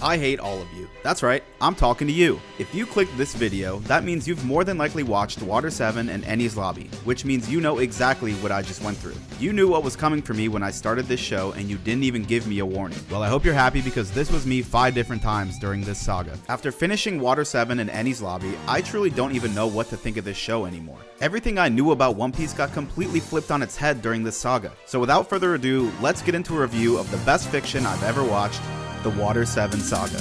I hate all of you. That's right, I'm talking to you. If you clicked this video, that means you've more than likely watched Water 7 and Enies Lobby, which means you know exactly what I just went through. You knew what was coming for me when I started this show and you didn't even give me a warning. Well, I hope you're happy because this was me 5 different times during this saga. After finishing Water 7 and Enies Lobby, I truly don't even know what to think of this show anymore. Everything I knew about One Piece got completely flipped on its head during this saga. So without further ado, let's get into a review of the best fiction I've ever watched, the Water 7 saga.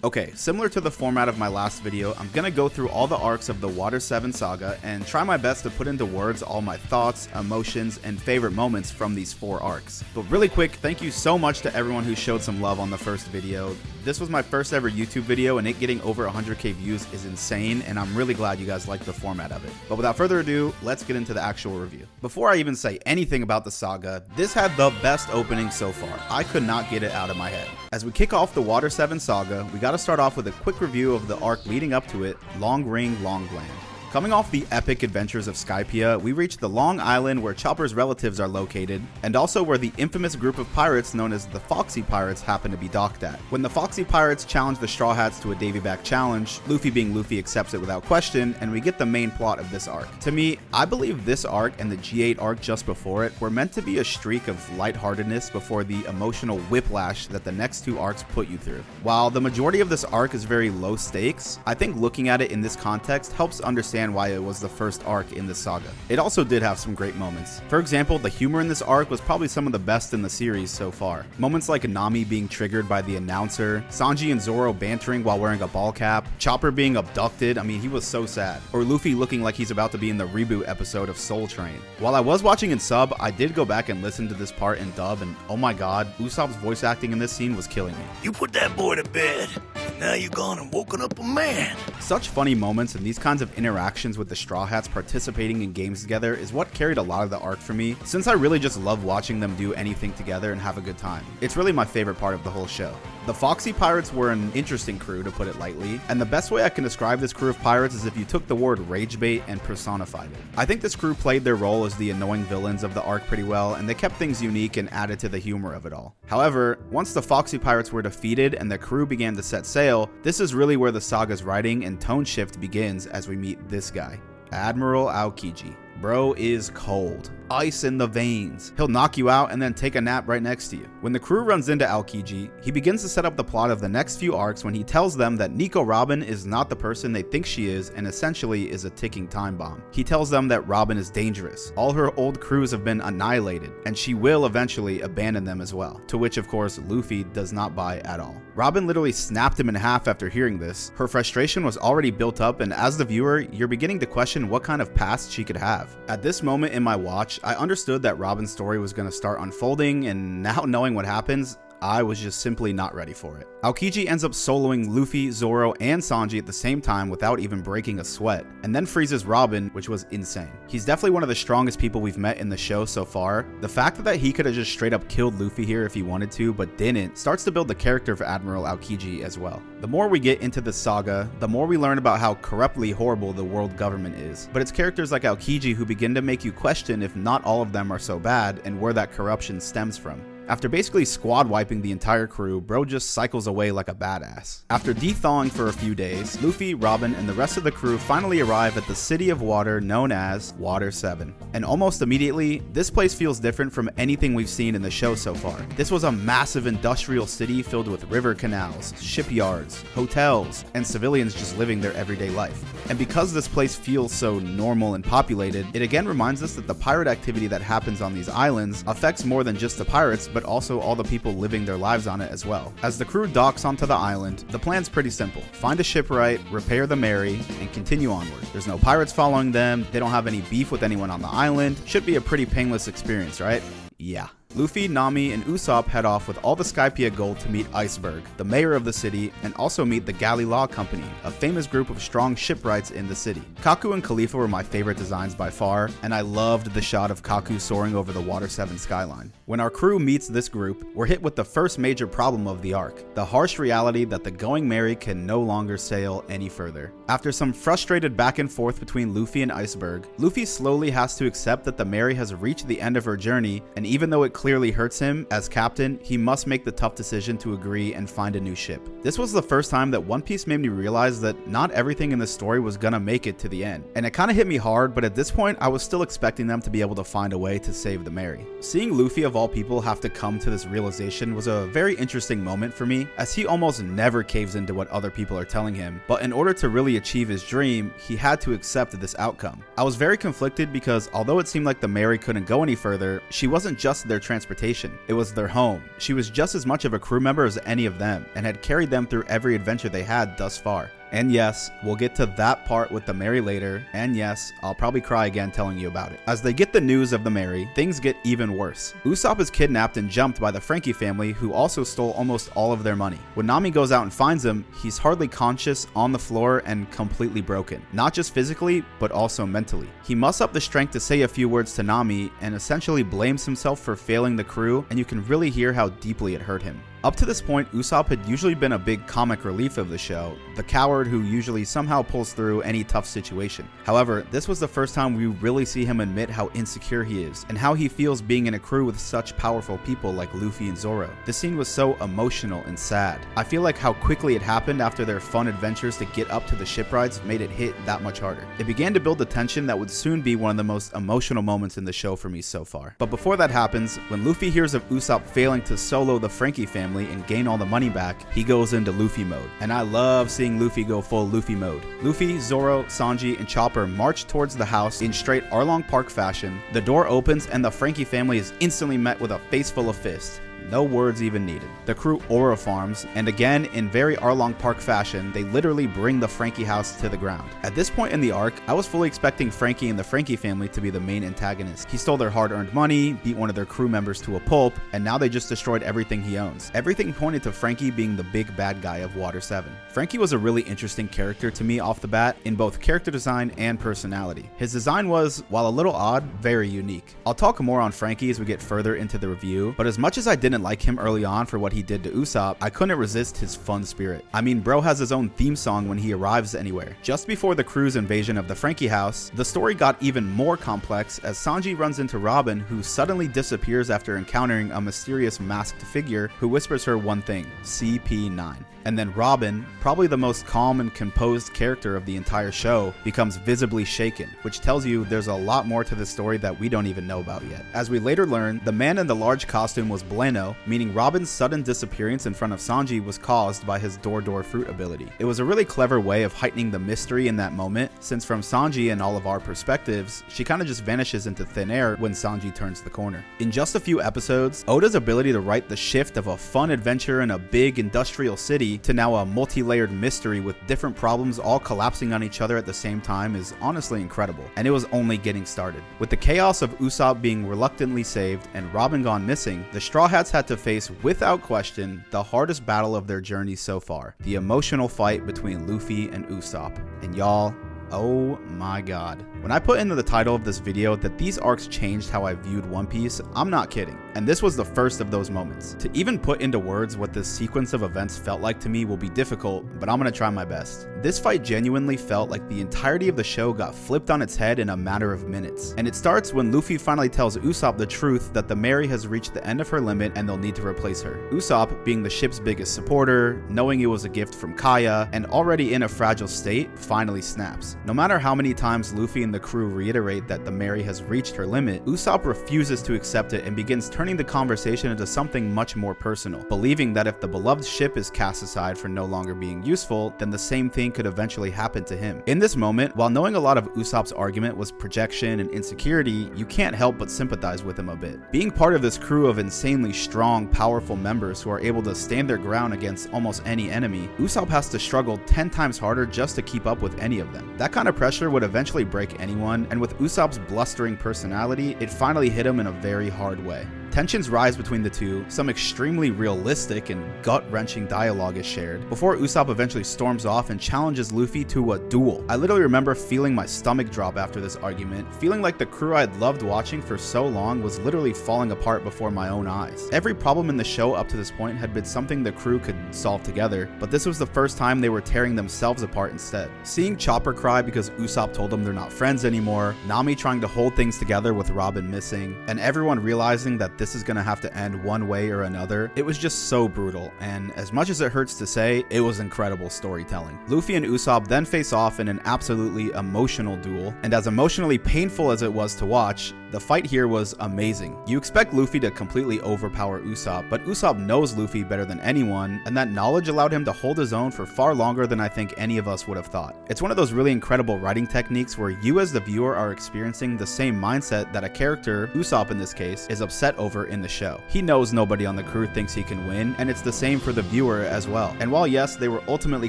Okay, similar to the format of my last video, I'm gonna go through all the arcs of the Water 7 saga and try my best to put into words all my thoughts, emotions, and favorite moments from these 4 arcs. But really quick, thank you so much to everyone who showed some love on the first video. This was my first ever YouTube video and it getting over 100k views is insane, and I'm really glad you guys liked the format of it. But without further ado, let's get into the actual review. Before I even say anything about the saga, this had the best opening so far. I could not get it out of my head. As we kick off the Water 7 saga, we gotta start off with a quick review of the arc leading up to it, Long Ring, Long Land. Coming off the epic adventures of Skypiea, we reach the Long Island where Chopper's relatives are located, and also where the infamous group of pirates known as the Foxy Pirates happen to be docked at. When the Foxy Pirates challenge the Straw Hats to a Davy Back challenge, Luffy being Luffy accepts it without question, and we get the main plot of this arc. To me, I believe this arc and the G8 arc just before it were meant to be a streak of lightheartedness before the emotional whiplash that the next 2 arcs put you through. While the majority of this arc is very low stakes, I think looking at it in this context helps understand why it was the first arc in this saga. It also did have some great moments. For example, the humor in this arc was probably some of the best in the series so far. Moments like Nami being triggered by the announcer, Sanji and Zoro bantering while wearing a ball cap, Chopper being abducted, I mean he was so sad, or Luffy looking like he's about to be in the reboot episode of Soul Train. While I was watching in sub, I did go back and listen to this part in dub, and oh my god, Usopp's voice acting in this scene was killing me. You put that boy to bed, and now you're gone and woken up a man. Such funny moments and these kinds of interactions with the Straw Hats participating in games together is what carried a lot of the arc for me, since I really just love watching them do anything together and have a good time. It's really my favorite part of the whole show. The Foxy Pirates were an interesting crew, to put it lightly, and the best way I can describe this crew of pirates is if you took the word rage bait and personified it. I think this crew played their role as the annoying villains of the arc pretty well, and they kept things unique and added to the humor of it all. However, once the Foxy Pirates were defeated and the crew began to set sail, this is really where the saga's writing and tone shift begins as we meet this guy, Admiral Aokiji. Bro is cold. Ice in the veins. He'll knock you out and then take a nap right next to you. When the crew runs into Aokiji, he begins to set up the plot of the next few arcs when he tells them that Nico Robin is not the person they think she is and essentially is a ticking time bomb. He tells them that Robin is dangerous. All her old crews have been annihilated and she will eventually abandon them as well. To which of course Luffy does not buy at all. Robin literally snapped him in half after hearing this. Her frustration was already built up, and as the viewer, you're beginning to question what kind of past she could have. At this moment in my watch, I understood that Robin's story was going to start unfolding, and now knowing what happens, I was just simply not ready for it. Aokiji ends up soloing Luffy, Zoro, and Sanji at the same time without even breaking a sweat, and then freezes Robin, which was insane. He's definitely one of the strongest people we've met in the show so far. The fact that he could have just straight up killed Luffy here if he wanted to, but didn't, starts to build the character of Admiral Aokiji as well. The more we get into this saga, the more we learn about how corruptly horrible the world government is. But it's characters like Aokiji who begin to make you question if not all of them are so bad and where that corruption stems from. After basically squad wiping the entire crew, bro just cycles away like a badass. After de-thawing for a few days, Luffy, Robin, and the rest of the crew finally arrive at the city of water known as Water 7. And almost immediately, this place feels different from anything we've seen in the show so far. This was a massive industrial city filled with river canals, shipyards, hotels, and civilians just living their everyday life. And because this place feels so normal and populated, it again reminds us that the pirate activity that happens on these islands affects more than just the pirates, but also all the people living their lives on it as well. As the crew docks onto the island, the plan's pretty simple. Find a shipwright, repair the Mary, and continue onward. There's no pirates following them, they don't have any beef with anyone on the island. Should be a pretty painless experience, right? Yeah. Luffy, Nami, and Usopp head off with all the Skypiea gold to meet Iceberg, the mayor of the city, and also meet the Galley Law Company, a famous group of strong shipwrights in the city. Kaku and Khalifa were my favorite designs by far, and I loved the shot of Kaku soaring over the Water 7 skyline. When our crew meets this group, we're hit with the first major problem of the arc, the harsh reality that the Going Merry can no longer sail any further. After some frustrated back and forth between Luffy and Iceberg, Luffy slowly has to accept that the Merry has reached the end of her journey, and even though it clearly hurts him, as captain, he must make the tough decision to agree and find a new ship. This was the first time that One Piece made me realize that not everything in the story was gonna make it to the end. And it kinda hit me hard, but at this point, I was still expecting them to be able to find a way to save the Merry. Seeing Luffy of all people have to come to this realization was a very interesting moment for me, as he almost never caves into what other people are telling him, but in order to really achieve his dream, he had to accept this outcome. I was very conflicted because although it seemed like the Merry couldn't go any further, she wasn't just their transportation. It was their home. She was just as much of a crew member as any of them, and had carried them through every adventure they had thus far. And yes, we'll get to that part with the Merry later, and yes, I'll probably cry again telling you about it. As they get the news of the Merry, things get even worse. Usopp is kidnapped and jumped by the Franky family, who also stole almost all of their money. When Nami goes out and finds him, he's hardly conscious, on the floor, and completely broken. Not just physically, but also mentally. He musts up the strength to say a few words to Nami, and essentially blames himself for failing the crew, and you can really hear how deeply it hurt him. Up to this point, Usopp had usually been a big comic relief of the show, the coward who usually somehow pulls through any tough situation. However, this was the first time we really see him admit how insecure he is, and how he feels being in a crew with such powerful people like Luffy and Zoro. This scene was so emotional and sad. I feel like how quickly it happened after their fun adventures to get up to the shipwrights made it hit that much harder. It began to build the tension that would soon be one of the most emotional moments in the show for me so far. But before that happens, when Luffy hears of Usopp failing to solo the Franky family and gain all the money back, he goes into Luffy mode. And I love seeing Luffy go full Luffy mode. Luffy, Zoro, Sanji, and Chopper march towards the house in straight Arlong Park fashion. The door opens and the Franky family is instantly met with a face full of fists. No words even needed. The crew aura farms, and again, in very Arlong Park fashion, they literally bring the Franky house to the ground. At this point in the arc, I was fully expecting Franky and the Franky family to be the main antagonist. He stole their hard-earned money, beat one of their crew members to a pulp, and now they just destroyed everything he owns. Everything pointed to Franky being the big bad guy of Water 7. Franky was a really interesting character to me off the bat, in both character design and personality. His design was, while a little odd, very unique. I'll talk more on Franky as we get further into the review, but as much as I didn't like him early on for what he did to Usopp, I couldn't resist his fun spirit. I mean, bro has his own theme song when he arrives anywhere. Just before the crew's invasion of the Franky house, the story got even more complex as Sanji runs into Robin, who suddenly disappears after encountering a mysterious masked figure who whispers her one thing: CP9. And then Robin, probably the most calm and composed character of the entire show, becomes visibly shaken, which tells you there's a lot more to this story that we don't even know about yet. As we later learn, the man in the large costume was Bueno, meaning Robin's sudden disappearance in front of Sanji was caused by his door fruit ability. It was a really clever way of heightening the mystery in that moment, since from Sanji and all of our perspectives, she kind of just vanishes into thin air when Sanji turns the corner. In just a few episodes, Oda's ability to write the shift of a fun adventure in a big industrial city to now a multi-layered mystery with different problems all collapsing on each other at the same time is honestly incredible, and it was only getting started. With the chaos of Usopp being reluctantly saved and Robin gone missing, the Straw Hats had to face, without question, the hardest battle of their journey so far, the emotional fight between Luffy and Usopp. And y'all, oh my god. When I put into the title of this video that these arcs changed how I viewed One Piece, I'm not kidding. And this was the first of those moments. To even put into words what this sequence of events felt like to me will be difficult, but I'm gonna try my best. This fight genuinely felt like the entirety of the show got flipped on its head in a matter of minutes. And it starts when Luffy finally tells Usopp the truth that the Merry has reached the end of her limit and they'll need to replace her. Usopp, being the ship's biggest supporter, knowing it was a gift from Kaya, and already in a fragile state, finally snaps. No matter how many times Luffy and the crew reiterate that the Merry has reached her limit, Usopp refuses to accept it and begins turning the conversation into something much more personal, believing that if the beloved ship is cast aside for no longer being useful, then the same thing could eventually happen to him. In this moment, while knowing a lot of Usopp's argument was projection and insecurity, you can't help but sympathize with him a bit. Being part of this crew of insanely strong, powerful members who are able to stand their ground against almost any enemy, Usopp has to struggle 10 times harder just to keep up with any of them. That kind of pressure would eventually break anyone, and with Usopp's blustering personality, it finally hit him in a very hard way. Tensions rise between the two, some extremely realistic and gut-wrenching dialogue is shared, before Usopp eventually storms off and challenges Luffy to a duel. I literally remember feeling my stomach drop after this argument, feeling like the crew I'd loved watching for so long was literally falling apart before my own eyes. Every problem in the show up to this point had been something the crew could solve together, but this was the first time they were tearing themselves apart instead. Seeing Chopper cry because Usopp told them they're not friends anymore, Nami trying to hold things together with Robin missing, and everyone realizing that this is gonna have to end one way or another, it was just so brutal, and as much as it hurts to say, it was incredible storytelling. Luffy and Usopp then face off in an absolutely emotional duel, and as emotionally painful as it was to watch, the fight here was amazing. You expect Luffy to completely overpower Usopp, but Usopp knows Luffy better than anyone, and that knowledge allowed him to hold his own for far longer than I think any of us would have thought. It's one of those really incredible writing techniques where you as the viewer are experiencing the same mindset that a character, Usopp in this case, is upset over in the show. He knows nobody on the crew thinks he can win, and it's the same for the viewer as well. And while yes, they were ultimately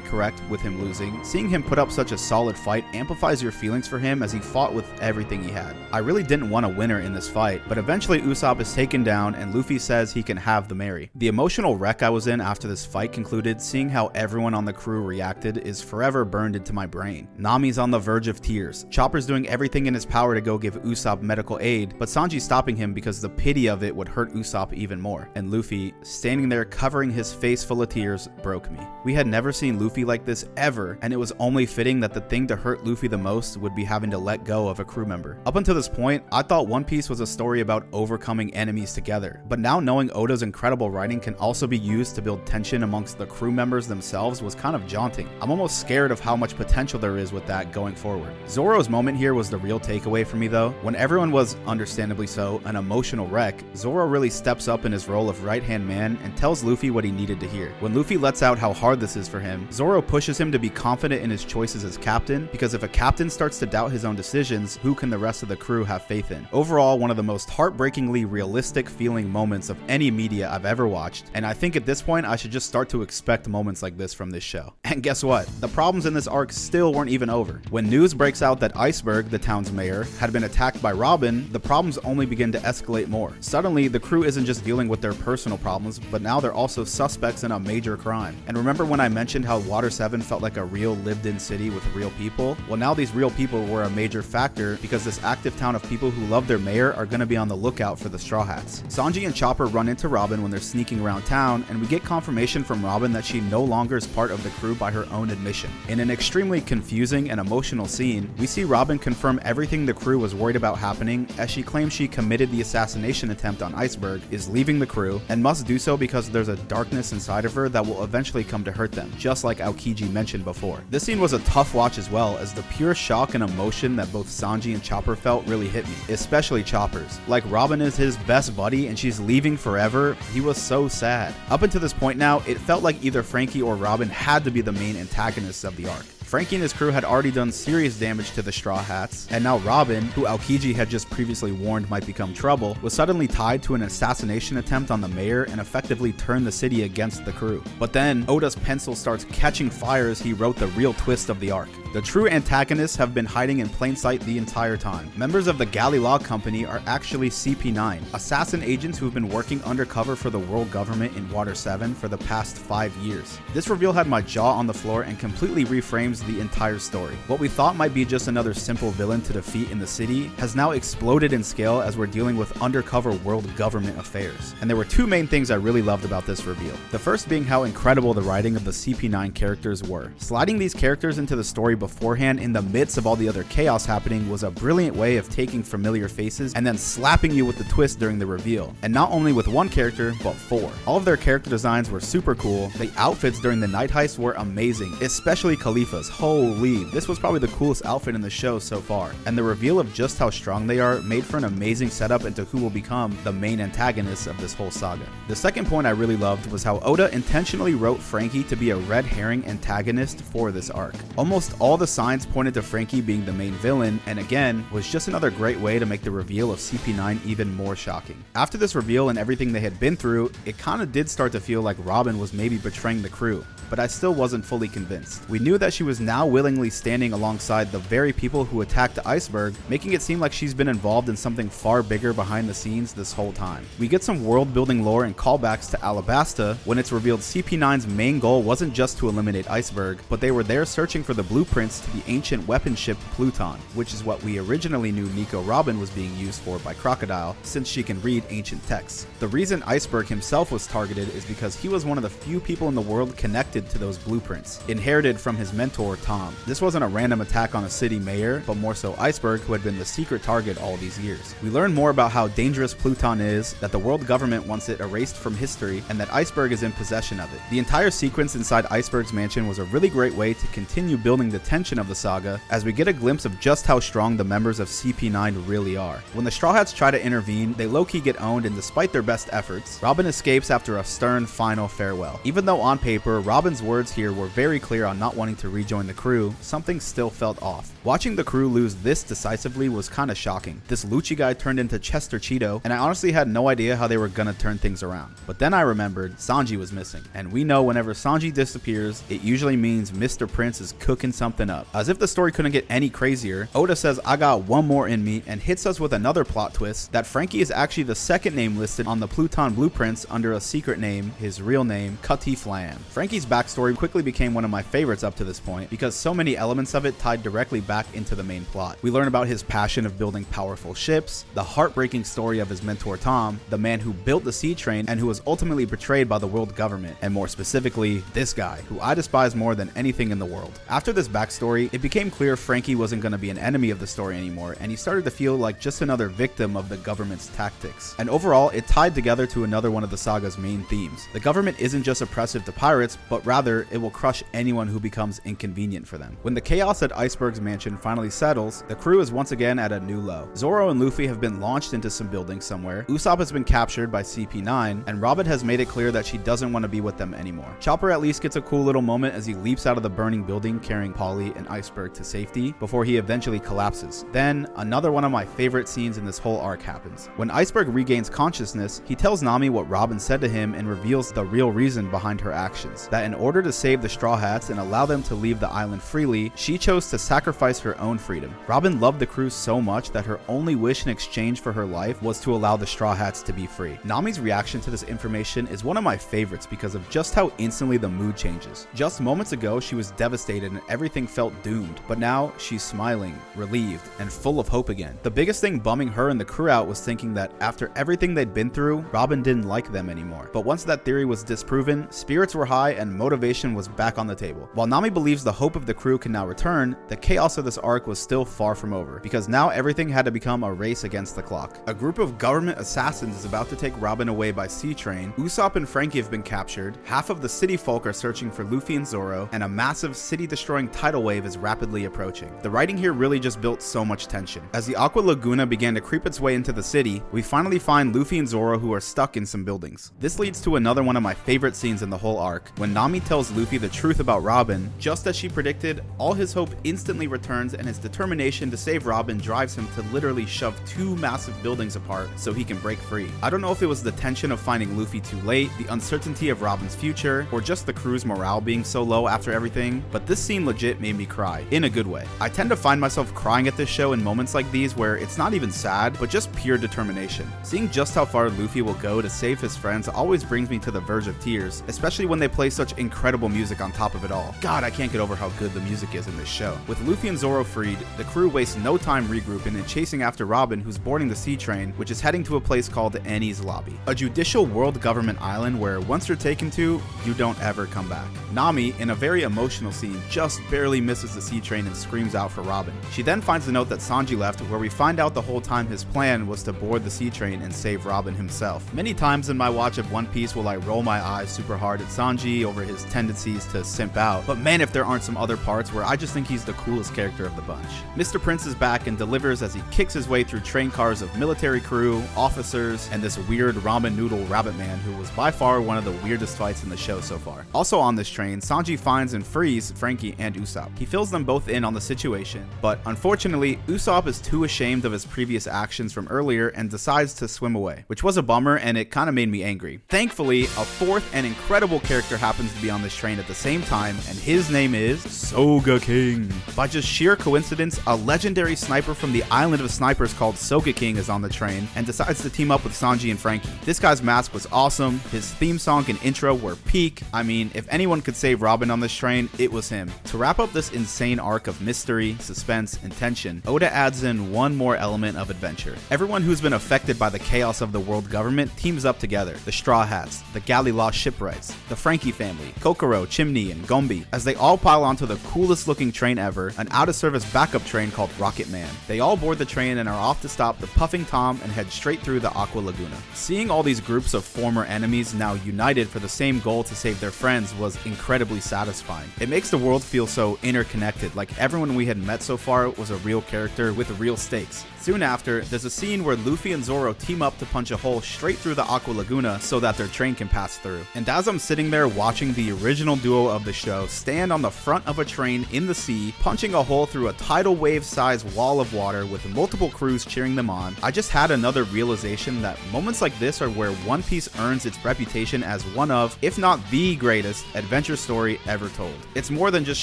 correct with him losing, seeing him put up such a solid fight amplifies your feelings for him as he fought with everything he had. I really didn't want a winner in this fight, but eventually Usopp is taken down and Luffy says he can have the Mary. The emotional wreck I was in after this fight concluded, seeing how everyone on the crew reacted is forever burned into my brain. Nami's on the verge of tears. Chopper's doing everything in his power to go give Usopp medical aid, but Sanji's stopping him because the pity of it would hurt Usopp even more. And Luffy, standing there covering his face full of tears, broke me. We had never seen Luffy like this ever, and it was only fitting that the thing to hurt Luffy the most would be having to let go of a crew member. Up until this point, I thought One Piece was a story about overcoming enemies together, but now knowing Oda's incredible writing can also be used to build tension amongst the crew members themselves was kind of jaunting. I'm almost scared of how much potential there is with that going forward. Zoro's moment here was the real takeaway for me though. When everyone was, understandably so, an emotional wreck, Zoro really steps up in his role of right-hand man and tells Luffy what he needed to hear. When Luffy lets out how hard this is for him, Zoro pushes him to be confident in his choices as captain, because if a captain starts to doubt his own decisions, who can the rest of the crew have faith in? Overall, one of the most heartbreakingly realistic feeling moments of any media I've ever watched, and I think at this point I should just start to expect moments like this from this show. And guess what? The problems in this arc still weren't even over. When news breaks out that Iceberg, the town's mayor, had been attacked by Robin, the problems only begin to escalate more. Suddenly, the crew isn't just dealing with their personal problems, but now they're also suspects in a major crime. And remember when I mentioned how Water 7 felt like a real lived-in city with real people? Well, now these real people were a major factor because this active town of people who love their mayor are going to be on the lookout for the Straw Hats. Sanji and Chopper run into Robin when they're sneaking around town, and we get confirmation from Robin that she no longer is part of the crew by her own admission. In an extremely confusing and emotional scene, we see Robin confirm everything the crew was worried about happening, as she claims she committed the assassination attempt on Iceberg, is leaving the crew, and must do so because there's a darkness inside of her that will eventually come to hurt them, just like Aokiji mentioned before. This scene was a tough watch as well, as the pure shock and emotion that both Sanji and Chopper felt really hit me, especially Chopper's. Like Robin is his best buddy and she's leaving forever, he was so sad. Up until this point now, it felt like either Franky or Robin had to be the main antagonists of the arc. Franky and his crew had already done serious damage to the Straw Hats, and now Robin, who Aokiji had just previously warned might become trouble, was suddenly tied to an assassination attempt on the mayor and effectively turned the city against the crew. But then, Oda's pencil starts catching fire as he wrote the real twist of the arc. The true antagonists have been hiding in plain sight the entire time. Members of the Galley Law Company are actually CP9, assassin agents who have been working undercover for the world government in Water 7 for the past 5 years. This reveal had my jaw on the floor and completely reframes the entire story. What we thought might be just another simple villain to defeat in the city has now exploded in scale as we're dealing with undercover world government affairs. And there were two main things I really loved about this reveal. The first being how incredible the writing of the CP9 characters were. Sliding these characters into the story beforehand in the midst of all the other chaos happening was a brilliant way of taking familiar faces and then slapping you with the twist during the reveal. And not only with one character, but 4. All of their character designs were super cool. The outfits during the night heist were amazing, especially Khalifa's. Holy, this was probably the coolest outfit in the show so far. And the reveal of just how strong they are made for an amazing setup into who will become the main antagonists of this whole saga. The second point I really loved was how Oda intentionally wrote Franky to be a red herring antagonist for this arc. Almost all the signs pointed to Franky being the main villain, and again, was just another great way to make the reveal of CP9 even more shocking. After this reveal and everything they had been through, it kinda did start to feel like Robin was maybe betraying the crew, but I still wasn't fully convinced. We knew that she was is now willingly standing alongside the very people who attacked the iceberg, making it seem like she's been involved in something far bigger behind the scenes this whole time. We get some world building lore and callbacks to Alabasta when it's revealed CP9's main goal wasn't just to eliminate Iceberg, but they were there searching for the blueprints to the ancient weapon ship Pluton, which is what we originally knew Nico Robin was being used for by Crocodile, since she can read ancient texts. The reason Iceberg himself was targeted is because he was one of the few people in the world connected to those blueprints, inherited from his mentor Tom. This wasn't a random attack on a city mayor, but more so Iceberg, who had been the secret target all these years. We learn more about how dangerous Pluton is, that the world government wants it erased from history, and that Iceberg is in possession of it. The entire sequence inside Iceberg's mansion was a really great way to continue building the tension of the saga, as we get a glimpse of just how strong the members of CP9 really are. When the Straw Hats try to intervene, they low-key get owned, and despite their best efforts, Robin escapes after a stern final farewell. Even though on paper, Robin's words here were very clear on not wanting to rejoin the crew, something still felt off. Watching the crew lose this decisively was kinda shocking. This Lucci guy turned into Chester Cheeto, and I honestly had no idea how they were gonna turn things around. But then I remembered Sanji was missing, and we know whenever Sanji disappears, it usually means Mr. Prince is cooking something up. As if the story couldn't get any crazier, Oda says I got one more in me and hits us with another plot twist that Franky is actually the second name listed on the Pluton blueprints under a secret name, his real name, Cutty Flam. Franky's backstory quickly became one of my favorites up to this point because so many elements of it tied directly back into the main plot. We learn about his passion of building powerful ships, the heartbreaking story of his mentor Tom, the man who built the sea train and who was ultimately betrayed by the world government, and more specifically, this guy, who I despise more than anything in the world. After this backstory, it became clear Franky wasn't going to be an enemy of the story anymore, and he started to feel like just another victim of the government's tactics. And overall, it tied together to another one of the saga's main themes. The government isn't just oppressive to pirates, but rather it will crush anyone who becomes inconvenient for them. When the chaos at Iceberg's mansion finally settles, the crew is once again at a new low. Zoro and Luffy have been launched into some building somewhere, Usopp has been captured by CP9, and Robin has made it clear that she doesn't want to be with them anymore. Chopper at least gets a cool little moment as he leaps out of the burning building carrying Polly and Iceberg to safety before he eventually collapses. Then, another one of my favorite scenes in this whole arc happens. When Iceberg regains consciousness, he tells Nami what Robin said to him and reveals the real reason behind her actions. That in order to save the Straw Hats and allow them to leave the island freely, she chose to sacrifice her own freedom. Robin loved the crew so much that her only wish in exchange for her life was to allow the Straw Hats to be free. Nami's reaction to this information is one of my favorites because of just how instantly the mood changes. Just moments ago, she was devastated and everything felt doomed, but now she's smiling, relieved, and full of hope again. The biggest thing bumming her and the crew out was thinking that after everything they'd been through, Robin didn't like them anymore. But once that theory was disproven, spirits were high and motivation was back on the table. While Nami believes the hope of the crew can now return, the chaos of this arc was still far from over, because now everything had to become a race against the clock. A group of government assassins is about to take Robin away by sea train, Usopp and Franky have been captured, half of the city folk are searching for Luffy and Zoro, and a massive city-destroying tidal wave is rapidly approaching. The writing here really just built so much tension. As the Aqua Laguna began to creep its way into the city, we finally find Luffy and Zoro who are stuck in some buildings. This leads to another one of my favorite scenes in the whole arc, when Nami tells Luffy the truth about Robin. Just as she predicted, all his hope instantly returns and his determination to save Robin drives him to literally shove two massive buildings apart so he can break free. I don't know if it was the tension of finding Luffy too late, the uncertainty of Robin's future, or just the crew's morale being so low after everything, but this scene legit made me cry, in a good way. I tend to find myself crying at this show in moments like these where it's not even sad, but just pure determination. Seeing just how far Luffy will go to save his friends always brings me to the verge of tears, especially when they play such incredible music on top of it all. God, I can't get over how good the music is in this show. With Luffy and Zoro freed, the crew wastes no time regrouping and chasing after Robin, who's boarding the sea train, which is heading to a place called Enies Lobby, a judicial world government island where once you're taken to, you don't ever come back. Nami, in a very emotional scene, just barely misses the sea train and screams out for Robin. She then finds the note that Sanji left, where we find out the whole time his plan was to board the sea train and save Robin himself. Many times in my watch of One Piece will I roll my eyes super hard at Sanji over his tendencies to simp out, but man, if there aren't some other parts where I just think he's the coolest character of the bunch. Mr. Prince is back and delivers as he kicks his way through train cars of military crew, officers, and this weird ramen noodle rabbit man who was by far one of the weirdest fights in the show so far. Also on this train, Sanji finds and frees Franky and Usopp. He fills them both in on the situation, but unfortunately, Usopp is too ashamed of his previous actions from earlier and decides to swim away, which was a bummer and it kinda made me angry. Thankfully, a fourth and incredible character happens to be on this train at the same time, and his name is Soga King. By just sheer coincidence, a legendary sniper from the island of snipers called Soga King is on the train and decides to team up with Sanji and Franky. This guy's mask was awesome, his theme song and intro were peak. I mean, if anyone could save Robin on this train, it was him. To wrap up this insane arc of mystery, suspense, and tension, Oda adds in one more element of adventure. Everyone who's been affected by the chaos of the world government teams up together. The Straw Hats, the Galley Law shipwrights, the Franky family, Kokoro, Chimney, and Gombi, as they all pile onto the coolest looking train ever, an out-of-service backup train called Rocket Man. They all board the train and are off to stop the Puffing Tom and head straight through the Aqua Laguna. Seeing all these groups of former enemies now united for the same goal to save their friends was incredibly satisfying. It makes the world feel so interconnected, like everyone we had met so far was a real character with real stakes. Soon after, there's a scene where Luffy and Zoro team up to punch a hole straight through the Aqua Laguna so that their train can pass through. And as I'm sitting there watching the original duo of the show stand on the front of a train in the sea, punching a hole through a tidal wave sized wall of water with multiple crews cheering them on, I just had another realization that moments like this are where One Piece earns its reputation as one of, if not the greatest, adventure story ever told. It's more than just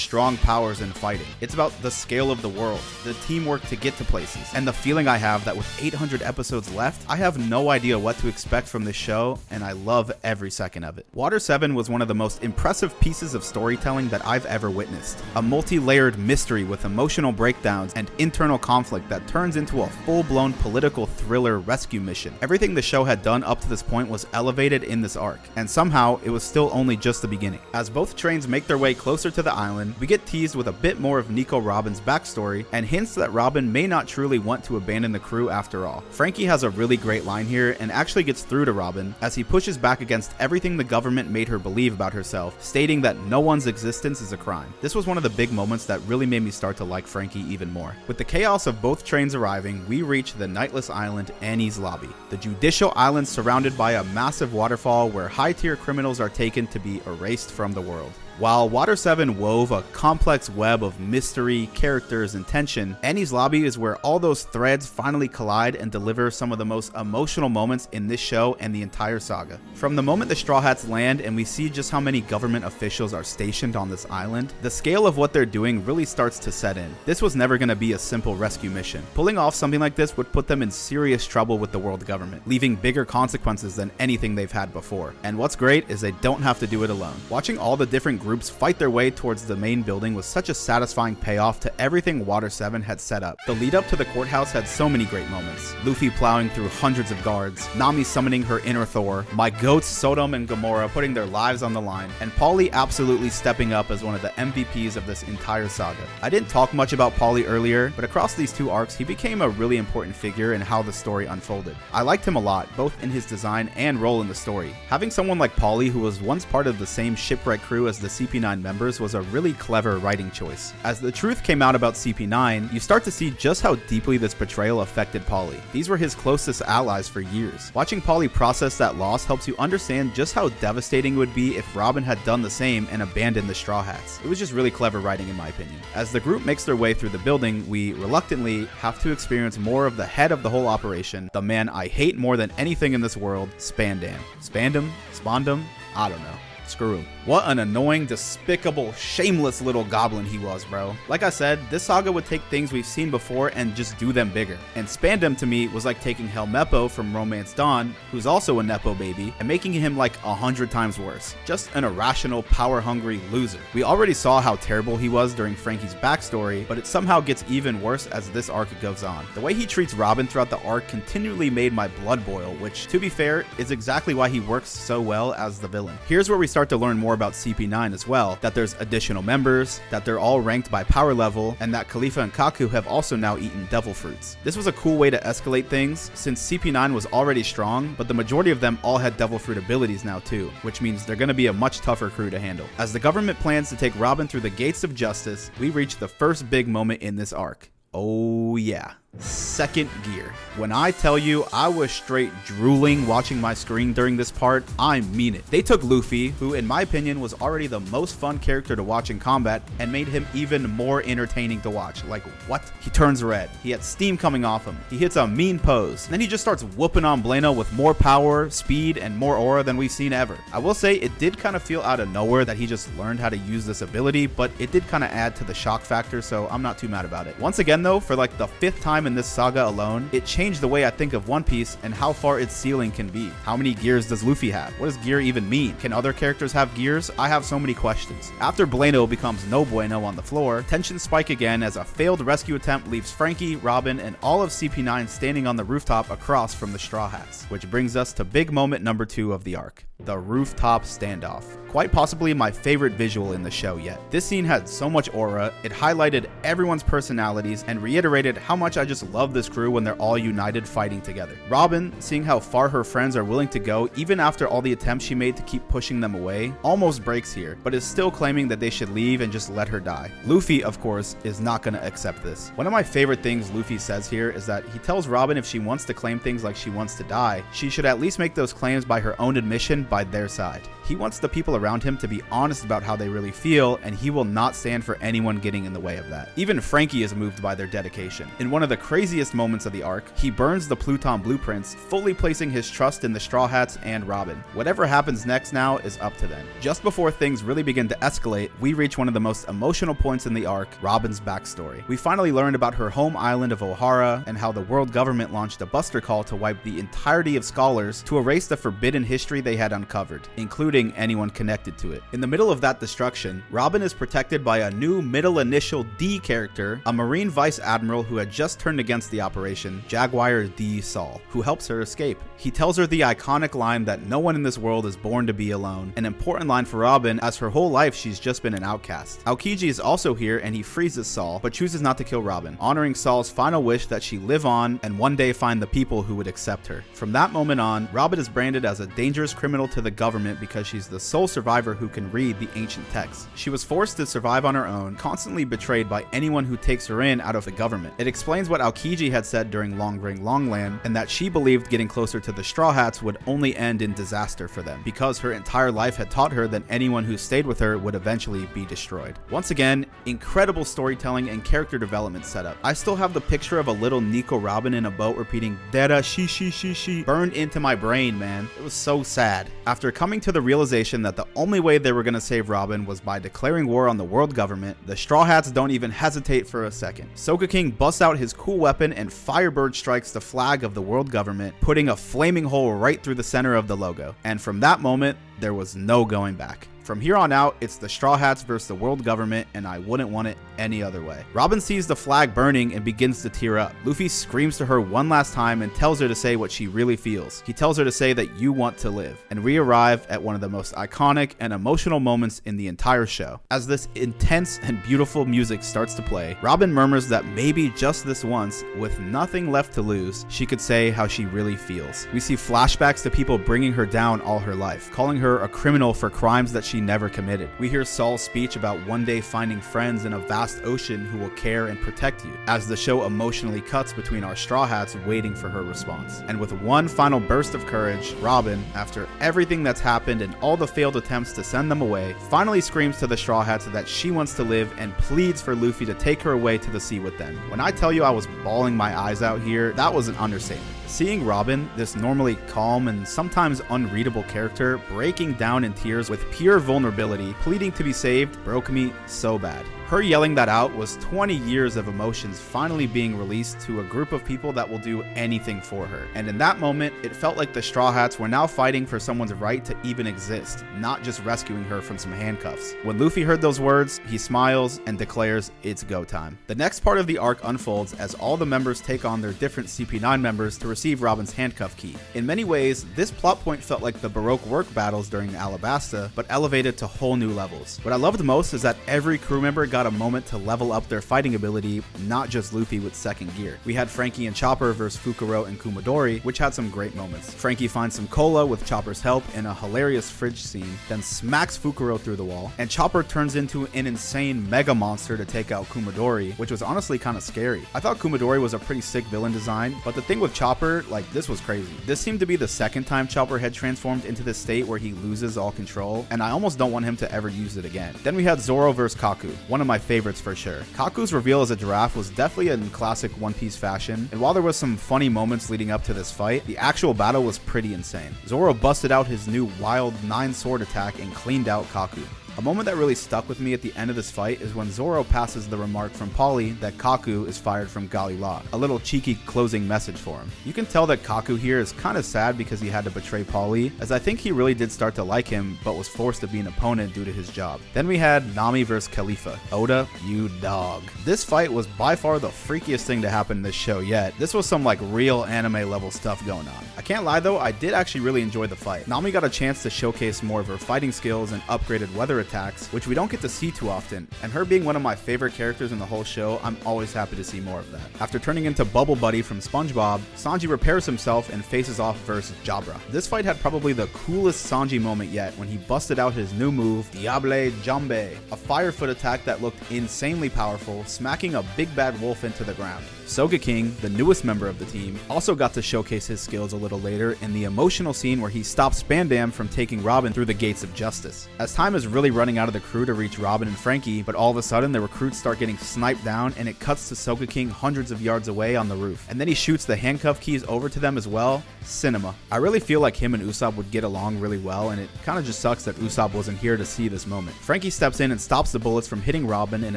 strong powers and fighting. It's about the scale of the world, the teamwork to get to places, and the feeling I have that with 800 episodes left, I have no idea what to expect from this show, and I love every second of it. Water 7 was one of the most impressive pieces of storytelling that I've ever witnessed. A multi-layered mystery with emotional breakdowns and internal conflict that turns into a full-blown political thriller rescue mission. Everything the show had done up to this point was elevated in this arc, and somehow it was still only just the beginning. As both trains make their way closer to the island, we get teased with a bit more of Nico Robin's backstory and hints that Robin may not truly want to abandon the crew after all. Franky has a really great line here and actually gets through to Robin as he pushes back against everything the government made her believe about herself, stating that no one's existence is a crime. This was one of the big moments that really made me start to like Franky even more. With the chaos of both trains arriving, we reach the nightless island Enies Lobby, the judicial island surrounded by a massive waterfall where high-tier criminals are taken to be erased from the world. While Water 7 wove a complex web of mystery, characters, and tension, Enies Lobby is where all those threads finally collide and deliver some of the most emotional moments in this show and the entire saga. From the moment the Straw Hats land and we see just how many government officials are stationed on this island, the scale of what they're doing really starts to set in. This was never going to be a simple rescue mission. Pulling off something like this would put them in serious trouble with the world government, leaving bigger consequences than anything they've had before. And what's great is they don't have to do it alone. Watching all the different groups fight their way towards the main building was such a satisfying payoff to everything Water 7 had set up. The lead up to the courthouse had so many great moments. Luffy plowing through hundreds of guards, Nami summoning her inner Thor, my goats Sodom and Gamora putting their lives on the line, and Paulie absolutely stepping up as one of the MVPs of this entire saga. I didn't talk much about Paulie earlier, but across these two arcs, he became a really important figure in how the story unfolded. I liked him a lot, both in his design and role in the story. Having someone like Paulie, who was once part of the same shipwreck crew as the CP9 members, was a really clever writing choice. As the truth came out about CP9, you start to see just how deeply this betrayal affected Paulie. These were his closest allies for years. Watching Paulie process that loss helps you understand just how devastating it would be if Robin had done the same and abandoned the Straw Hats. It was just really clever writing in my opinion. As the group makes their way through the building, we reluctantly have to experience more of the head of the whole operation, the man I hate more than anything in this world, Spandam. Spandam? Spondam? I don't know. Screw him. What an annoying, despicable, shameless little goblin he was, bro. Like I said, this saga would take things we've seen before and just do them bigger. And Spandam to me was like taking Helmeppo from Romance Dawn, who's also a Nepo baby, and making him like 100 times worse. Just an irrational, power-hungry loser. We already saw how terrible he was during Franky's backstory, but it somehow gets even worse as this arc goes on. The way he treats Robin throughout the arc continually made my blood boil, which, to be fair, is exactly why he works so well as the villain. Here's where we start to learn more about CP9 as well, that there's additional members, that they're all ranked by power level, and that Khalifa and Kaku have also now eaten devil fruits. This was a cool way to escalate things, since CP9 was already strong, but the majority of them all had devil fruit abilities now too, which means they're going to be a much tougher crew to handle. As the government plans to take Robin through the gates of justice, we reach the first big moment in this arc. Oh yeah. Second gear. When I tell you I was straight drooling watching my screen during this part, I mean it. They took Luffy, who in my opinion was already the most fun character to watch in combat, and made him even more entertaining to watch. Like, what? He turns red. He had steam coming off him. He hits a mean pose. And then he just starts whooping on Blano with more power, speed, and more aura than we've seen ever. I will say it did kind of feel out of nowhere that he just learned how to use this ability, but it did kind of add to the shock factor, so I'm not too mad about it. Once again though, for like the 5th time in this saga alone, it changed the way I think of One Piece and how far its ceiling can be. How many gears does Luffy have? What does gear even mean? Can other characters have gears? I have so many questions. After Blano becomes no bueno on the floor, tensions spike again as a failed rescue attempt leaves Franky, Robin, and all of CP9 standing on the rooftop across from the Straw Hats. Which brings us to big moment number 2 of the arc. The rooftop standoff. Quite possibly my favorite visual in the show yet. This scene had so much aura, it highlighted everyone's personalities and reiterated how much I just love this crew when they're all united fighting together. Robin, seeing how far her friends are willing to go even after all the attempts she made to keep pushing them away, almost breaks here, but is still claiming that they should leave and just let her die. Luffy, of course, is not gonna accept this. One of my favorite things Luffy says here is that he tells Robin if she wants to claim things like she wants to die, she should at least make those claims by her own admission by their side. He wants the people around him to be honest about how they really feel, and he will not stand for anyone getting in the way of that. Even Franky is moved by their dedication. In one of the craziest moments of the arc, he burns the Pluton blueprints, fully placing his trust in the Straw Hats and Robin. Whatever happens next now is up to them. Just before things really begin to escalate, we reach one of the most emotional points in the arc, Robin's backstory. We finally learned about her home island of Ohara and how the world government launched a buster call to wipe the entirety of scholars to erase the forbidden history they had uncovered, including anyone connected to it. In the middle of that destruction, Robin is protected by a new middle initial D character, a Marine Vice Admiral who had just turned against the operation, Jaguar D. Saul, who helps her escape. He tells her the iconic line that no one in this world is born to be alone, an important line for Robin as her whole life she's just been an outcast. Aokiji is also here and he freezes Saul, but chooses not to kill Robin, honoring Saul's final wish that she live on and one day find the people who would accept her. From that moment on, Robin is branded as a dangerous criminal to the government because she's the sole survivor who can read the ancient texts. She was forced to survive on her own, constantly betrayed by anyone who takes her in out of the government. It explains what Aokiji had said during Long Ring Longland, and that she believed getting closer to the Straw Hats would only end in disaster for them, because her entire life had taught her that anyone who stayed with her would eventually be destroyed. Once again, incredible storytelling and character development setup. I still have the picture of a little Nico Robin in a boat repeating "Dada she" burned into my brain, man. It was so sad. After coming to the realization that the only way they were going to save Robin was by declaring war on the world government, the Straw Hats don't even hesitate for a second. Soka King busts out his cool weapon and Firebird strikes the flag of the world government, putting a flaming hole right through the center of the logo. And from that moment, there was no going back. From here on out, it's the Straw Hats versus the world government, and I wouldn't want it any other way. Robin sees the flag burning and begins to tear up. Luffy screams to her one last time and tells her to say what she really feels. He tells her to say that you want to live. And we arrive at one of the most iconic and emotional moments in the entire show. As this intense and beautiful music starts to play, Robin murmurs that maybe just this once, with nothing left to lose, she could say how she really feels. We see flashbacks to people bringing her down all her life, calling her a criminal for crimes that she never committed. We hear Saul's speech about one day finding friends in a vast ocean who will care and protect you, as the show emotionally cuts between our Straw Hats waiting for her response. And with one final burst of courage, Robin, after everything that's happened and all the failed attempts to send them away, finally screams to the Straw Hats that she wants to live and pleads for Luffy to take her away to the sea with them. When I tell you I was bawling my eyes out here, that was an understatement. Seeing Robin, this normally calm and sometimes unreadable character, breaking down in tears with pure vulnerability, pleading to be saved, broke me so bad. Her yelling that out was 20 years of emotions finally being released to a group of people that will do anything for her. And in that moment, it felt like the Straw Hats were now fighting for someone's right to even exist, not just rescuing her from some handcuffs. When Luffy heard those words, he smiles and declares it's go time. The next part of the arc unfolds as all the members take on their different CP9 members to receive Robin's handcuff key. In many ways, this plot point felt like the Baroque work battles during Alabasta, but elevated to whole new levels. What I loved most is that every crew member got a moment to level up their fighting ability, not just Luffy with second gear. We had Franky and Chopper versus Fukuro and Kumadori, which had some great moments. Franky finds some cola with Chopper's help in a hilarious fridge scene, then smacks Fukuro through the wall, and Chopper turns into an insane mega monster to take out Kumadori, which was honestly kind of scary. I thought Kumadori was a pretty sick villain design, but the thing with Chopper, like, this was crazy. This seemed to be the second time Chopper had transformed into this state where he loses all control, and I almost don't want him to ever use it again. Then we had Zoro vs Kaku, one of my favorites for sure. Kaku's reveal as a giraffe was definitely in classic One Piece fashion, and while there was some funny moments leading up to this fight, the actual battle was pretty insane. Zoro busted out his new wild 9-sword attack and cleaned out Kaku. A moment that really stuck with me at the end of this fight is when Zoro passes the remark from Polly that Kaku is fired from Galila, a little cheeky closing message for him. You can tell that Kaku here is kind of sad because he had to betray Polly, as I think he really did start to like him, but was forced to be an opponent due to his job. Then we had Nami vs Khalifa. Oda, you dog. This fight was by far the freakiest thing to happen in this show yet. This was some like real anime level stuff going on. I can't lie though, I did actually really enjoy the fight. Nami got a chance to showcase more of her fighting skills and upgraded weather attacks, which we don't get to see too often, and her being one of my favorite characters in the whole show, I'm always happy to see more of that. After turning into Bubble Buddy from SpongeBob, Sanji repairs himself and faces off versus Jabra. This fight had probably the coolest Sanji moment yet when he busted out his new move, Diable Jambe, a fire foot attack that looked insanely powerful, smacking a big bad wolf into the ground. Soga King, the newest member of the team, also got to showcase his skills a little later in the emotional scene where he stops Spandam from taking Robin through the gates of justice. As time is really running out of the crew to reach Robin and Franky, but all of a sudden the recruits start getting sniped down and it cuts to Soga King hundreds of yards away on the roof. And then he shoots the handcuff keys over to them as well. Cinema. I really feel like him and Usopp would get along really well, and it kind of just sucks that Usopp wasn't here to see this moment. Franky steps in and stops the bullets from hitting Robin in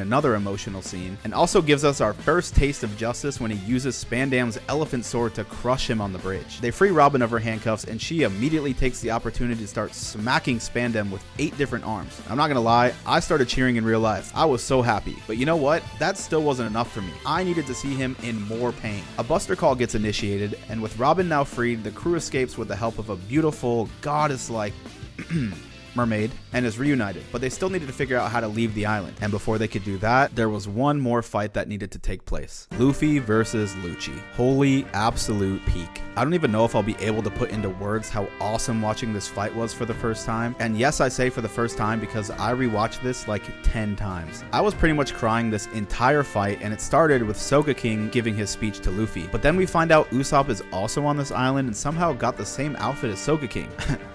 another emotional scene, and also gives us our first taste of justice when he uses Spandam's elephant sword to crush him on the bridge. They free Robin of her handcuffs, and she immediately takes the opportunity to start smacking Spandam with 8 different arms. I'm not gonna lie, I started cheering in real life. I was so happy. But you know what? That still wasn't enough for me. I needed to see him in more pain. A Buster Call gets initiated, and with Robin now freed, the crew escapes with the help of a beautiful, goddess-like mermaid and is reunited, but they still needed to figure out how to leave the island. And before they could do that, there was one more fight that needed to take place. Luffy versus Lucci. Holy absolute peak. I don't even know if I'll be able to put into words how awesome watching this fight was for the first time. And yes, I say for the first time because I rewatched this like 10 times. I was pretty much crying this entire fight, and it started with Soga King giving his speech to Luffy. But then we find out Usopp is also on this island and somehow got the same outfit as Soga King.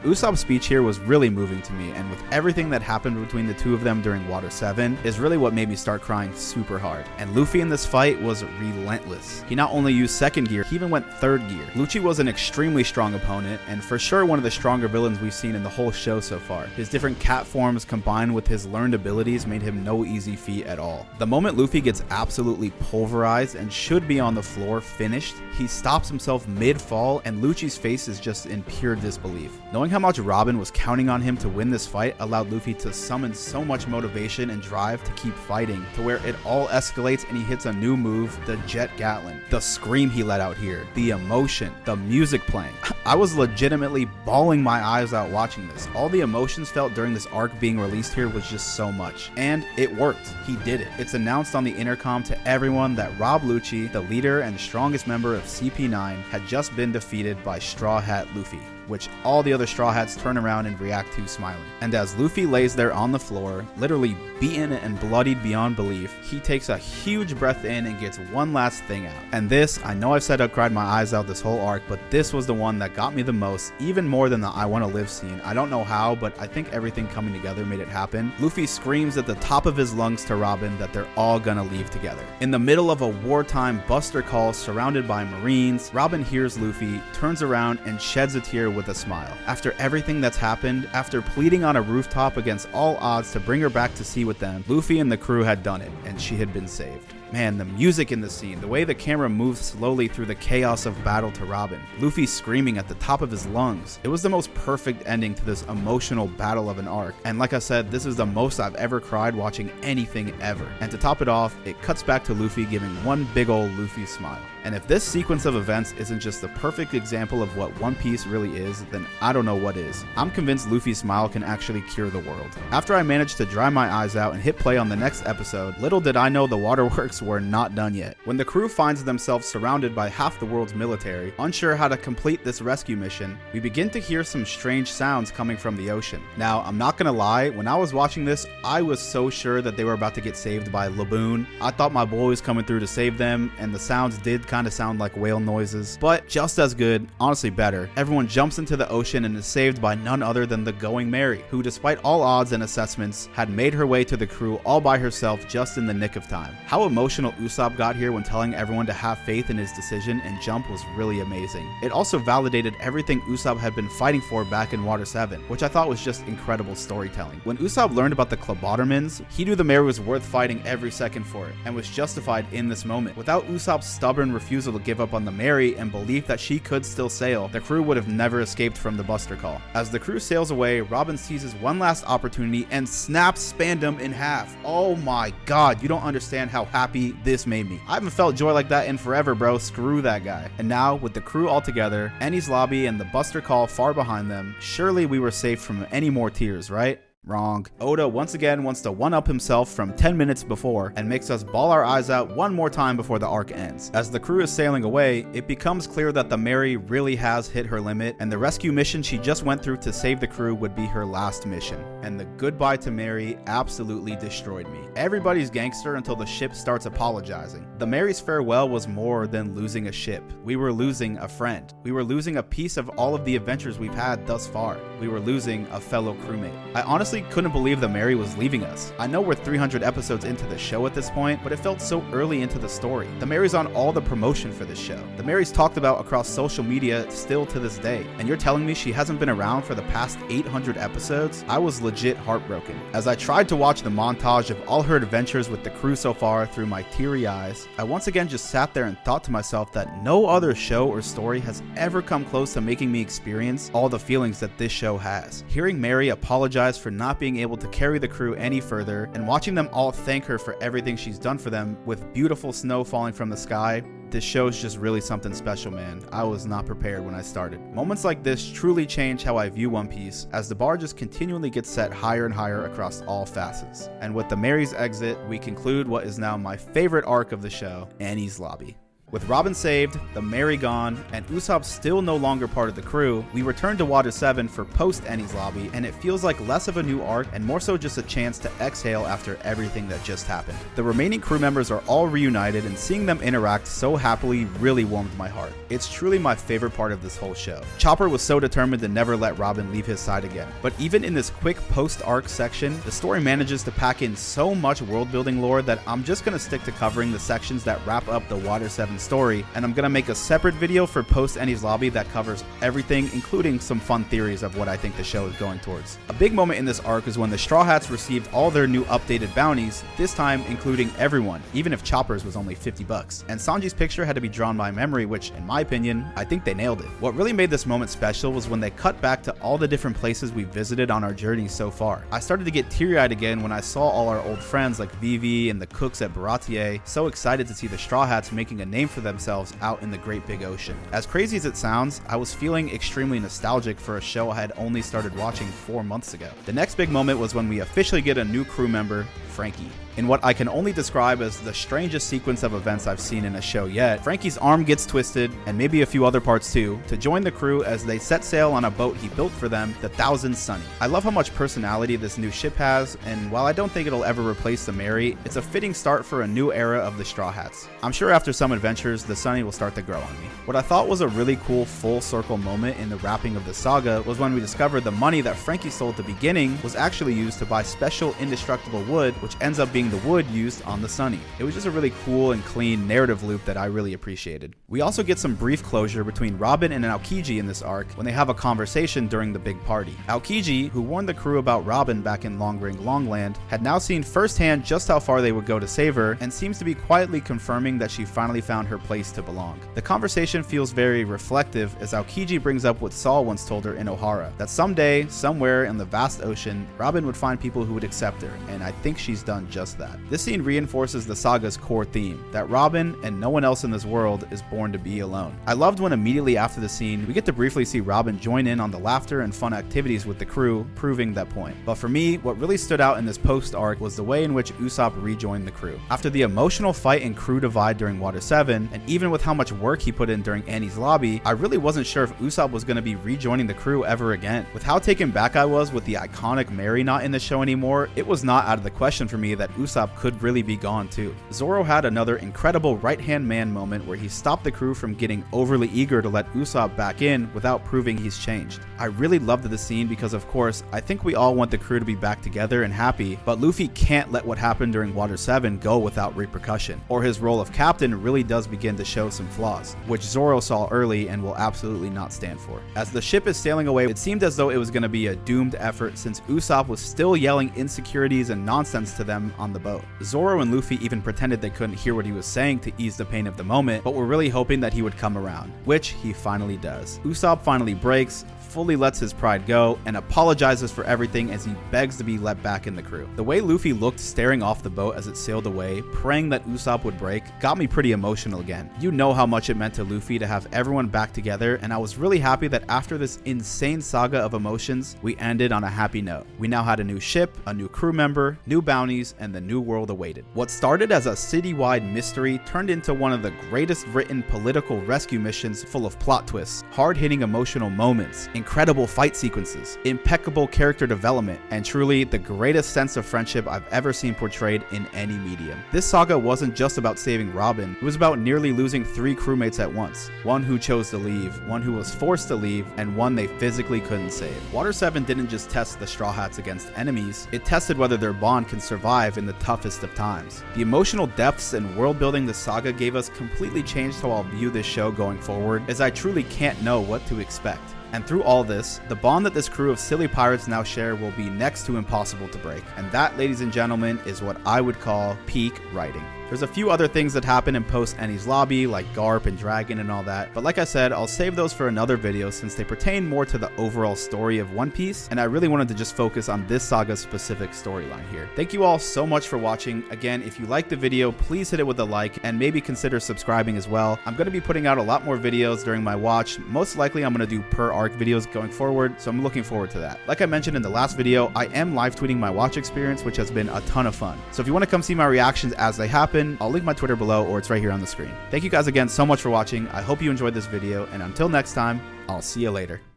Usopp's speech here was really moving to me, and with everything that happened between the two of them during Water 7 is really what made me start crying super hard. And Luffy in this fight was relentless. He not only used second gear, he even went third gear. Lucci was an extremely strong opponent, and for sure one of the stronger villains we've seen in the whole show so far. His different cat forms combined with his learned abilities made him no easy feat at all. The moment Luffy gets absolutely pulverized and should be on the floor finished, he stops himself mid-fall, and Lucci's face is just in pure disbelief. Knowing how much Robin was counting on him to win this fight allowed Luffy to summon so much motivation and drive to keep fighting, to where it all escalates and he hits a new move, the Jet Gatlin. The scream he let out here, the emotion, the music playing. I was legitimately bawling my eyes out watching this. All the emotions felt during this arc being released here was just so much. And it worked. He did it. It's announced on the intercom to everyone that Rob Lucci, the leader and strongest member of CP9, had just been defeated by Straw Hat Luffy, which all the other Straw Hats turn around and react to smiling. And as Luffy lays there on the floor, literally beaten and bloodied beyond belief, he takes a huge breath in and gets one last thing out. And this, I know I've said I've cried my eyes out this whole arc, but this was the one that got me the most, even more than the I Wanna Live scene. I don't know how, but I think everything coming together made it happen. Luffy screams at the top of his lungs to Robin that they're all gonna leave together. In the middle of a wartime Buster Call surrounded by Marines, Robin hears Luffy, turns around and sheds a tear with a smile. After everything that's happened, after pleading on a rooftop against all odds to bring her back to sea with them, Luffy and the crew had done it, and she had been saved. Man, the music in the scene, the way the camera moves slowly through the chaos of battle to Robin, Luffy screaming at the top of his lungs. It was the most perfect ending to this emotional battle of an arc, and like I said, this is the most I've ever cried watching anything ever. And to top it off, it cuts back to Luffy giving one big ol' Luffy smile. And if this sequence of events isn't just the perfect example of what One Piece really is, then I don't know what is. I'm convinced Luffy's smile can actually cure the world. After I managed to dry my eyes out and hit play on the next episode, little did I know the waterworks were not done yet. When the crew finds themselves surrounded by half the world's military, unsure how to complete this rescue mission, we begin to hear some strange sounds coming from the ocean. Now, I'm not gonna lie, when I was watching this, I was so sure that they were about to get saved by Laboon. I thought my boy was coming through to save them, and the sounds did kind of sound like whale noises, but just as good, honestly better. Everyone jumps into the ocean and is saved by none other than the Going Mary, who despite all odds and assessments, had made her way to the crew all by herself just in the nick of time. How emotional Usopp got here when telling everyone to have faith in his decision and jump was really amazing. It also validated everything Usopp had been fighting for back in Water 7, which I thought was just incredible storytelling. When Usopp learned about the Clobotomans, he knew the Mary was worth fighting every second for it, and was justified in this moment. Without Usopp's stubborn refusal to give up on the Mary and belief that she could still sail, the crew would have never escaped from the Buster Call. As the crew sails away, Robin seizes one last opportunity and snaps Spandam in half. Oh my god, you don't understand how happy this made me. I haven't felt joy like that in forever, bro. Screw that guy. And now, with the crew all together, Enies Lobby and the Buster Call far behind them, surely we were safe from any more tears, right? Wrong. Oda once again wants to one-up himself from 10 minutes before and makes us bawl our eyes out one more time before the arc ends. As the crew is sailing away, it becomes clear that the Mary really has hit her limit, and the rescue mission she just went through to save the crew would be her last mission. And the goodbye to Mary absolutely destroyed me. Everybody's gangster until the ship starts apologizing. The Mary's farewell was more than losing a ship. We were losing a friend. We were losing a piece of all of the adventures we've had thus far. We were losing a fellow crewmate. I honestly couldn't believe the Mary was leaving us. I know we're 300 episodes into the show at this point, but it felt so early into the story. The Mary's on all the promotion for this show. The Mary's talked about across social media still to this day, and you're telling me she hasn't been around for the past 800 episodes? I was legit heartbroken. As I tried to watch the montage of all her adventures with the crew so far through my teary eyes, I once again just sat there and thought to myself that no other show or story has ever come close to making me experience all the feelings that this show has. Hearing Mary apologize for not being able to carry the crew any further, and watching them all thank her for everything she's done for them with beautiful snow falling from the sky, this show's just really something special, man. I was not prepared when I started. Moments like this truly change how I view One Piece, as the bar just continually gets set higher and higher across all facets. And with the Mary's exit, we conclude what is now my favorite arc of the show, Enies Lobby. With Robin saved, the Mary gone, and Usopp still no longer part of the crew, we return to Water 7 for Post-Enies Lobby, and it feels like less of a new arc and more so just a chance to exhale after everything that just happened. The remaining crew members are all reunited, and seeing them interact so happily really warmed my heart. It's truly my favorite part of this whole show. Chopper was so determined to never let Robin leave his side again, but even in this quick post-arc section, the story manages to pack in so much world-building lore that I'm just gonna stick to covering the sections that wrap up the Water 7 story, and I'm gonna make a separate video for Post-Enies Lobby that covers everything, including some fun theories of what I think the show is going towards. A big moment in this arc is when the Straw Hats received all their new updated bounties, this time including everyone, even if Chopper's was only 50 bucks. And Sanji's picture had to be drawn by memory, which, in my opinion, I think they nailed it. What really made this moment special was when they cut back to all the different places we visited on our journey so far. I started to get teary-eyed again when I saw all our old friends like Vivi and the cooks at Baratier, so excited to see the Straw Hats making a name for themselves out in the great big ocean. As crazy as it sounds, I was feeling extremely nostalgic for a show I had only started watching 4 months ago. The next big moment was when we officially get a new crew member, Franky. In what I can only describe as the strangest sequence of events I've seen in a show yet, Franky's arm gets twisted, and maybe a few other parts too, to join the crew as they set sail on a boat he built for them, the Thousand Sunny. I love how much personality this new ship has, and while I don't think it'll ever replace the Mary, it's a fitting start for a new era of the Straw Hats. I'm sure after some adventures, the Sunny will start to grow on me. What I thought was a really cool full circle moment in the wrapping of the saga was when we discovered the money that Franky stole at the beginning was actually used to buy special indestructible wood, which ends up being being the wood used on the Sunny. It was just a really cool and clean narrative loop that I really appreciated. We also get some brief closure between Robin and Aokiji in this arc when they have a conversation during the big party. Aokiji, who warned the crew about Robin back in Long Ring Longland, had now seen firsthand just how far they would go to save her and seems to be quietly confirming that she finally found her place to belong. The conversation feels very reflective as Aokiji brings up what Saul once told her in Ohara, that someday, somewhere in the vast ocean, Robin would find people who would accept her, and I think she's done just that. This scene reinforces the saga's core theme, that Robin and no one else in this world is born to be alone. I loved when immediately after the scene, we get to briefly see Robin join in on the laughter and fun activities with the crew, proving that point. But for me, what really stood out in this post arc was the way in which Usopp rejoined the crew. After the emotional fight and crew divide during Water 7, and even with how much work he put in during Enies Lobby, I really wasn't sure if Usopp was going to be rejoining the crew ever again. With how taken back I was with the iconic Mary not in the show anymore, it was not out of the question for me that Usopp could really be gone too. Zoro had another incredible right-hand man moment where he stopped the crew from getting overly eager to let Usopp back in without proving he's changed. I really loved the scene because, of course, I think we all want the crew to be back together and happy, but Luffy can't let what happened during Water 7 go without repercussion, or his role of captain really does begin to show some flaws, which Zoro saw early and will absolutely not stand for. As the ship is sailing away, it seemed as though it was going to be a doomed effort since Usopp was still yelling insecurities and nonsense to them on the boat. Zoro and Luffy even pretended they couldn't hear what he was saying to ease the pain of the moment, but were really hoping that he would come around, which he finally does. Usopp finally breaks, fully lets his pride go, and apologizes for everything as he begs to be let back in the crew. The way Luffy looked staring off the boat as it sailed away, praying that Usopp would break, got me pretty emotional again. You know how much it meant to Luffy to have everyone back together, and I was really happy that after this insane saga of emotions, we ended on a happy note. We now had a new ship, a new crew member, new bounties, and the new world awaited. What started as a citywide mystery turned into one of the greatest written political rescue missions, full of plot twists, hard-hitting emotional moments, incredible fight sequences, impeccable character development, and truly the greatest sense of friendship I've ever seen portrayed in any medium. This saga wasn't just about saving Robin, it was about nearly losing 3 crewmates at once. One who chose to leave, one who was forced to leave, and one they physically couldn't save. Water 7 didn't just test the Straw Hats against enemies, it tested whether their bond can survive in the toughest of times. The emotional depths and world building the saga gave us completely changed how I'll view this show going forward, as I truly can't know what to expect. And through all this, the bond that this crew of silly pirates now share will be next to impossible to break. And that, ladies and gentlemen, is what I would call peak writing. There's a few other things that happen in Post-Enies Lobby, like Garp and Dragon and all that, but like I said, I'll save those for another video since they pertain more to the overall story of One Piece, and I really wanted to just focus on this saga's specific storyline here. Thank you all so much for watching. Again, if you liked the video, please hit it with a like, and maybe consider subscribing as well. I'm going to be putting out a lot more videos during my watch. Most likely I'm going to do per arc videos going forward, so I'm looking forward to that. Like I mentioned in the last video, I am live tweeting my watch experience, which has been a ton of fun. So if you want to come see my reactions as they happen, I'll link my Twitter below, or it's right here on the screen. Thank you guys again so much for watching. I hope you enjoyed this video, and until next time, I'll see you later.